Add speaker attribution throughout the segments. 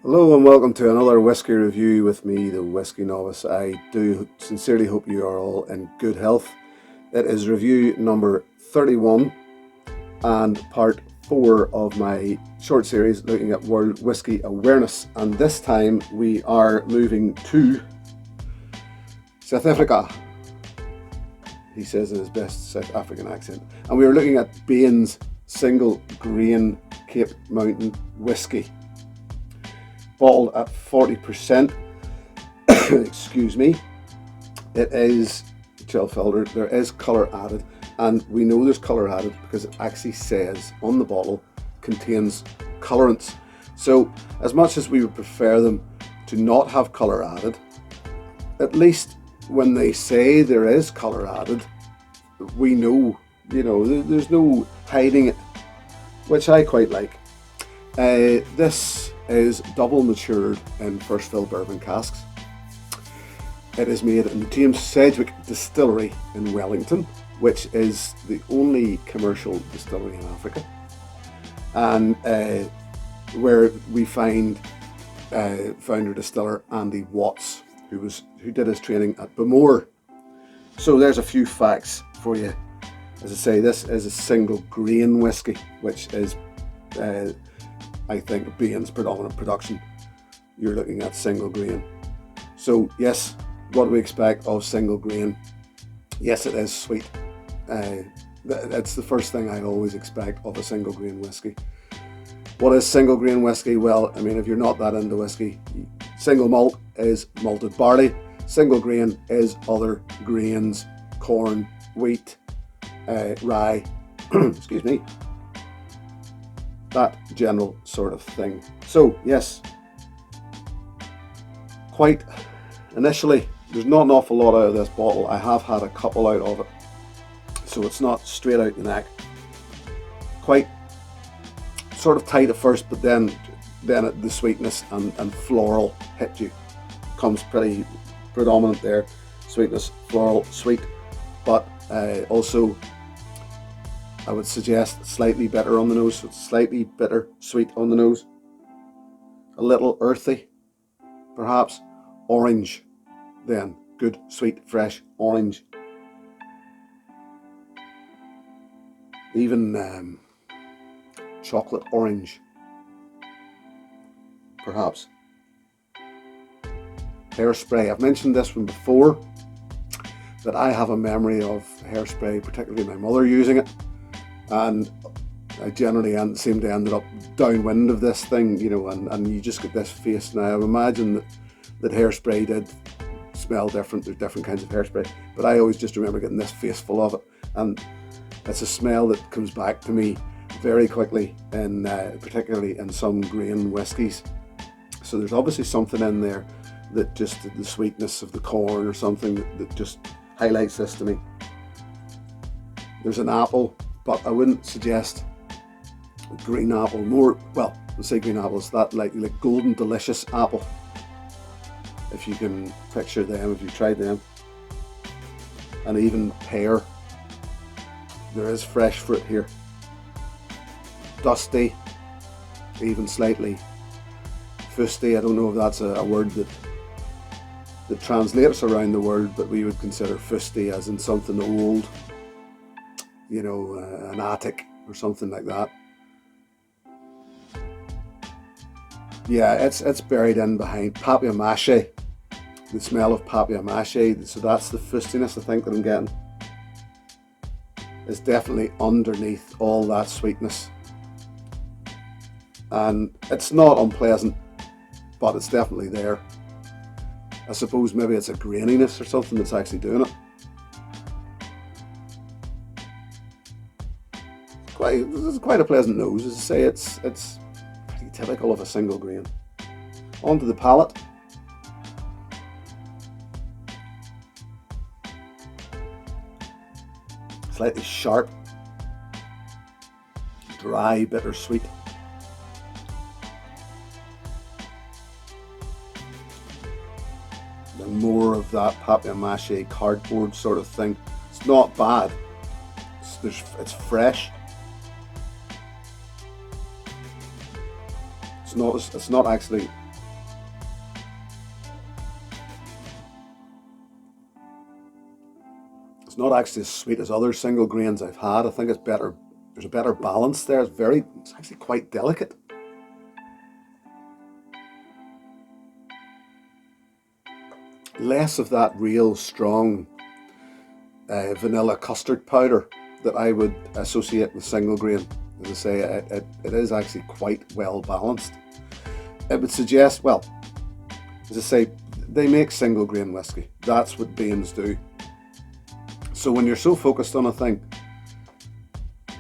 Speaker 1: Hello and welcome to another whiskey review with me, the Whiskey Novice. I do sincerely hope you are all in good health. It is review number 31 and part 4 of my short series looking at World Whisky Awareness. And this time we are moving to South Africa, he says in his best South African accent. And we are looking at Bains Single Grain Cape Mountain Whisky. Bottled at 40%, excuse me. It is chill filtered, there is colour added, and we know there's colour added because it actually says on the bottle contains colorants. So as much as we would prefer them to not have colour added, at least when they say there is colour added, we know, there's no hiding it, which I quite like. This is double matured in first fill bourbon casks. It is made in the James Sedgwick Distillery in Wellington, which is the only commercial distillery in Africa, and where we find founder distiller Andy Watts, who did his training at Bamore. So there's a few facts for you. As I say, this is a single grain whisky, which is I think Bain's predominant production. You're looking at single grain. So yes, what do we expect of single grain? Yes, it is sweet. That's the first thing I always expect of a single grain whisky. What is single grain whisky? Well, I mean, if you're not that into whisky, single malt is malted barley. Single grain is other grains, corn, wheat, rye, excuse me, that general sort of thing. So yes, quite initially, there's not an awful lot out of this bottle. I have had a couple out of it, so it's not straight out the neck. Quite sort of tight at first, but then the sweetness and floral hit you. Comes pretty predominant there. Sweetness, floral, sweet, but also I would suggest slightly bitter on the nose, so it's slightly bitter, sweet on the nose. A little earthy, perhaps. Orange, then. Good, sweet, fresh orange. Even chocolate orange, perhaps. Hairspray. I've mentioned this one before, that I have a memory of hairspray, particularly my mother using it. And I generally seem to end up downwind of this thing, and you just get this face. Now, I imagine that hairspray did smell different. There's different kinds of hairspray, but I always just remember getting this face full of it, and it's a smell that comes back to me very quickly, and particularly in some grain whiskies. So there's obviously something in there that just the sweetness of the corn or something that just highlights this to me. There's an apple, but I wouldn't suggest green apple. More, well, let's say green apple. It's that like golden delicious apple. If you can picture them, if you've tried them. And even pear. There is fresh fruit here. Dusty, even slightly fusty. I don't know if that's a word that translates around the world, but we would consider fusty as in something old. An attic or something like that. Yeah, it's buried in behind papier-mâché. The smell of papier-mâché, so that's the fustiness I think that I'm getting. It's definitely underneath all that sweetness. And it's not unpleasant, but it's definitely there. I suppose maybe it's a graininess or something that's actually doing it. This is quite a pleasant nose. As I say, it's pretty typical of a single grain. Onto the palate. Slightly sharp, dry, bittersweet. Then more of that papier-mâché cardboard sort of thing. It's not bad. It's fresh. It's not actually It's not actually as sweet as other single grains I've had. I think it's better. There's a better balance there. It's actually quite delicate. Less of that real strong vanilla custard powder that I would associate with single grain. As I say, it is actually quite well balanced. It would suggest, well, as I say, they make single grain whiskey. That's what Bains do. So when you're so focused on a thing,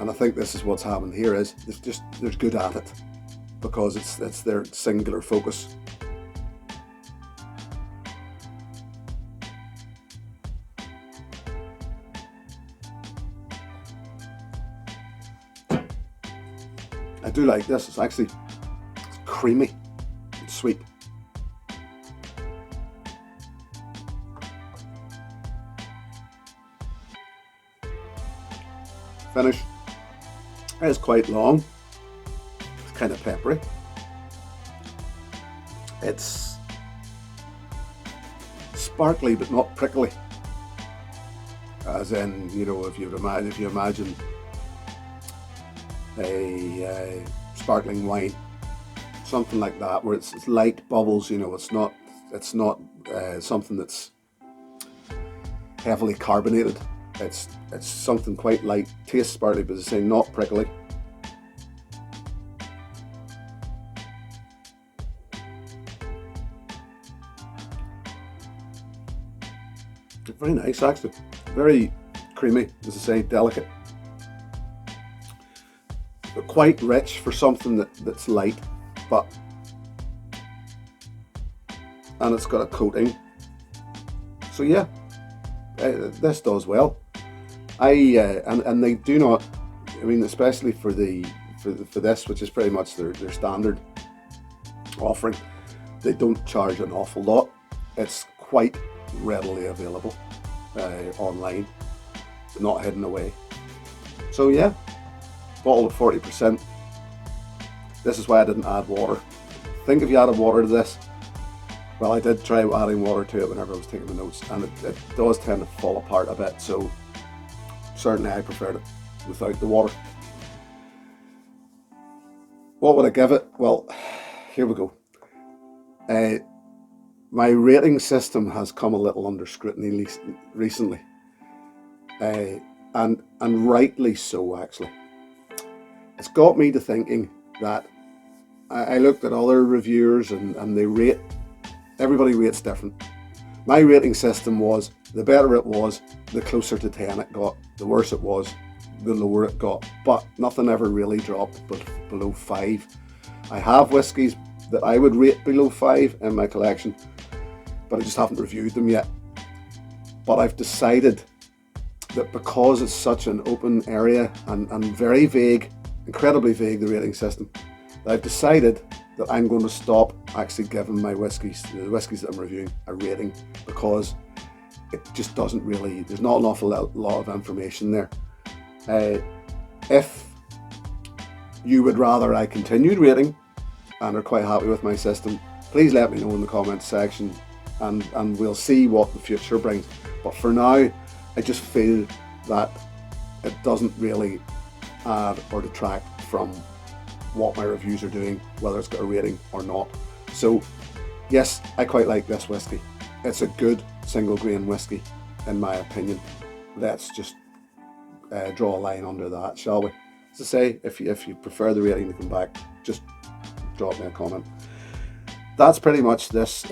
Speaker 1: and I think this is what's happened here, is they're good at it because it's their singular focus. I do like this. It's creamy, it's sweet. Finish is quite long. It's kind of peppery. It's sparkly but not prickly. As in, if you imagine a sparkling wine, something like that, where it's light bubbles. It's not something that's heavily carbonated. It's something quite light, tastes sparkly, but as I say, not prickly. Very nice, actually. Very creamy, as I say, delicate. But quite rich for something that's light, and it's got a coating. So yeah, this does well. And they do not. I mean, especially for this, which is pretty much their standard offering, they don't charge an awful lot. It's quite readily available online, not hidden away. So yeah, bottle of 40%. This is why I didn't add water. I think if you added water to this, well, I did try adding water to it whenever I was taking the notes, and it does tend to fall apart a bit. So certainly I preferred it without the water. What would I give it? Well, here we go. My rating system has come a little under scrutiny recently, and rightly so, actually. It's got me to thinking that I looked at other reviewers and they rate, everybody rates different. My rating system was, the better it was, the closer to 10 it got. The worse it was, the lower it got. But nothing ever really dropped below 5. I have whiskies that I would rate below 5 in my collection, but I just haven't reviewed them yet. But I've decided that because it's such an open area and very vague, incredibly vague, the rating system, that I've decided that I'm going to stop actually giving my whiskies, the whiskies that I'm reviewing, a rating, because it just doesn't really, there's not an awful lot of information there. If you would rather I continued rating and are quite happy with my system, please let me know in the comments section, and we'll see what the future brings. But for now, I just feel that it doesn't really add or detract from what my reviews are doing, whether it's got a rating or not. So yes, I quite like this whiskey. It's a good single grain whiskey, in my opinion. Let's just draw a line under that, shall we? As I say, if you prefer the rating to come back, just drop me a comment. That's pretty much this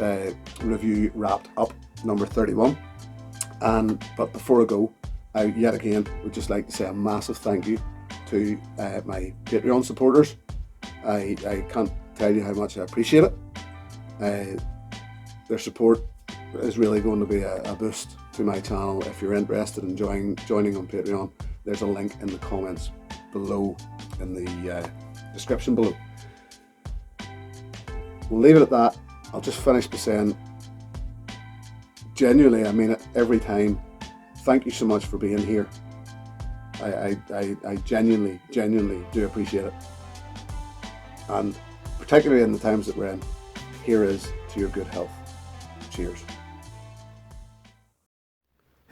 Speaker 1: review wrapped up, number 31. But before I go, I yet again would just like to say a massive thank you to my Patreon supporters. I can't tell you how much I appreciate it. Their support is really going to be a boost to my channel. If you're interested in joining on Patreon, there's a link in the comments below, in the description below. We'll leave it at that. I'll just finish by saying, genuinely, I mean it every time, thank you so much for being here. I genuinely do appreciate it. And particularly in the times that we're in, here is to your good health. Cheers.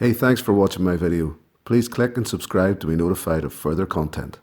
Speaker 1: Hey, thanks for watching my video. Please click and subscribe to be notified of further content.